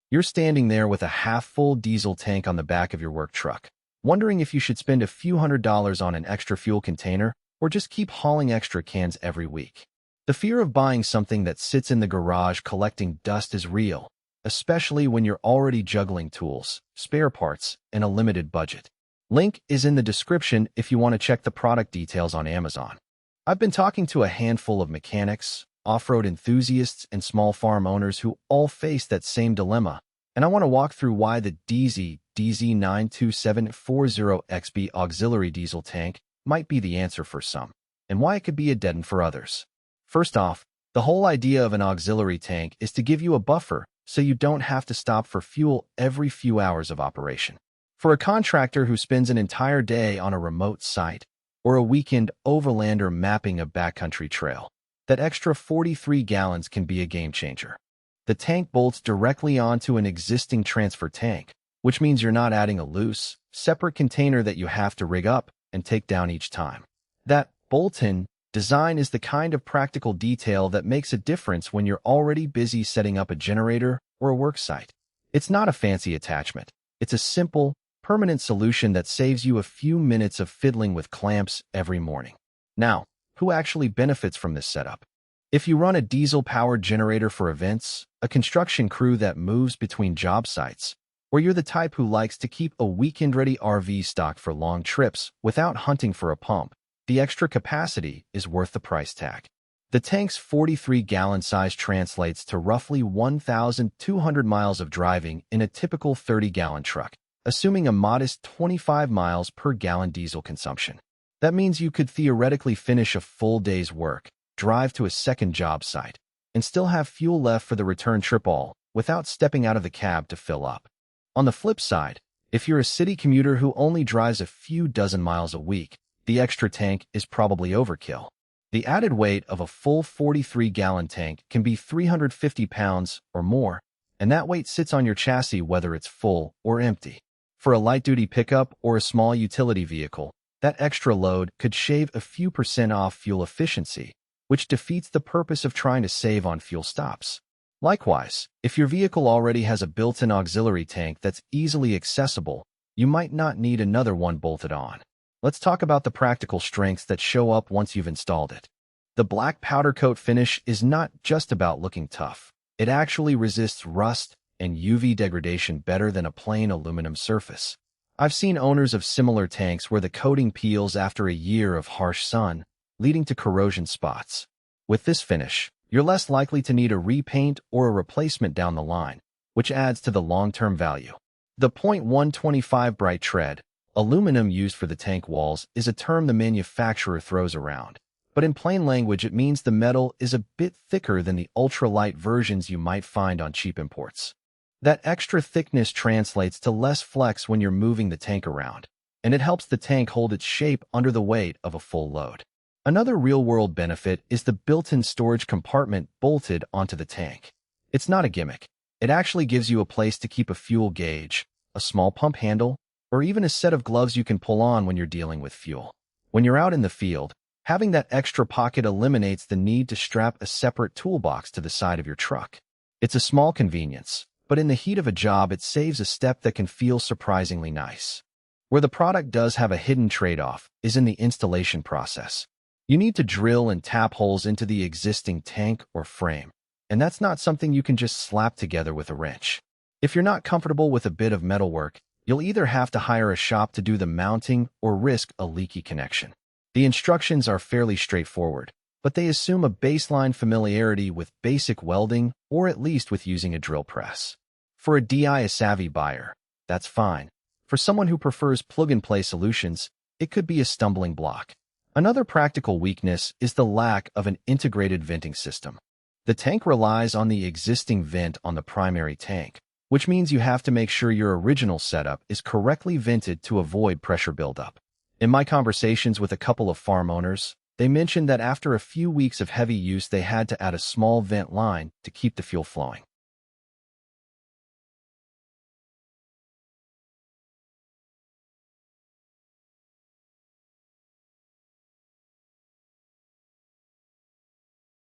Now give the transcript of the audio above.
You're standing there with a half-full diesel tank on the back of your work truck, wondering if you should spend a few $100s on an extra fuel container or just keep hauling extra cans every week. The fear of buying something that sits in the garage collecting dust is real, especially when you're already juggling tools, spare parts, and a limited budget. Link is in the description if you want to check the product details on Amazon. I've been talking to a handful of mechanics, off-road enthusiasts, and small farm owners who all face that same dilemma, and I want to walk through why the Dee Zee DZ92740XB auxiliary diesel tank might be the answer for some, and why it could be a dead end for others. First off, the whole idea of an auxiliary tank is to give you a buffer so you don't have to stop for fuel every few hours of operation. For a contractor who spends an entire day on a remote site or a weekend overlander mapping a backcountry trail, that extra 43 gallons can be a game changer. The tank bolts directly onto an existing transfer tank, which means you're not adding a loose, separate container that you have to rig up and take down each time. That bolt-in design is the kind of practical detail that makes a difference when you're already busy setting up a generator or a work site. It's not a fancy attachment. It's a simple, permanent solution that saves you a few minutes of fiddling with clamps every morning. Now, who actually benefits from this setup? If you run a diesel-powered generator for events, a construction crew that moves between job sites, or you're the type who likes to keep a weekend-ready RV stocked for long trips without hunting for a pump, the extra capacity is worth the price tag. The tank's 43-gallon size translates to roughly 1,200 miles of driving in a typical 30-gallon truck, assuming a modest 25 miles per gallon diesel consumption. That means you could theoretically finish a full day's work, drive to a second job site, and still have fuel left for the return trip all without stepping out of the cab to fill up. On the flip side, if you're a city commuter who only drives a few dozen miles a week, the extra tank is probably overkill. The added weight of a full 43-gallon tank can be 350 pounds or more, and that weight sits on your chassis whether it's full or empty. For a light-duty pickup or a small utility vehicle, that extra load could shave a few % off fuel efficiency, which defeats the purpose of trying to save on fuel stops. Likewise, if your vehicle already has a built-in auxiliary tank that's easily accessible, you might not need another one bolted on. Let's talk about the practical strengths that show up once you've installed it. The black powder coat finish is not just about looking tough. It actually resists rust and UV degradation better than a plain aluminum surface. I've seen owners of similar tanks where the coating peels after a year of harsh sun, leading to corrosion spots. With this finish, you're less likely to need a repaint or a replacement down the line, which adds to the long-term value. The .125 Brite-Tread, aluminum used for the tank walls, is a term the manufacturer throws around, but in plain language it means the metal is a bit thicker than the ultralight versions you might find on cheap imports. That extra thickness translates to less flex when you're moving the tank around, and it helps the tank hold its shape under the weight of a full load. Another real-world benefit is the built-in storage compartment bolted onto the tank. It's not a gimmick. It actually gives you a place to keep a fuel gauge, a small pump handle, or even a set of gloves you can pull on when you're dealing with fuel. When you're out in the field, having that extra pocket eliminates the need to strap a separate toolbox to the side of your truck. It's a small convenience, but in the heat of a job it saves a step that can feel surprisingly nice. Where the product does have a hidden trade-off is in the installation process. You need to drill and tap holes into the existing tank or frame, and that's not something you can just slap together with a wrench. If you're not comfortable with a bit of metalwork, you'll either have to hire a shop to do the mounting or risk a leaky connection. The instructions are fairly straightforward, but they assume a baseline familiarity with basic welding or at least with using a drill press. For a DIY-savvy buyer, that's fine. For someone who prefers plug-and-play solutions, it could be a stumbling block. Another practical weakness is the lack of an integrated venting system. The tank relies on the existing vent on the primary tank, which means you have to make sure your original setup is correctly vented to avoid pressure buildup. In my conversations with a couple of farm owners, they mentioned that after a few weeks of heavy use they had to add a small vent line to keep the fuel flowing.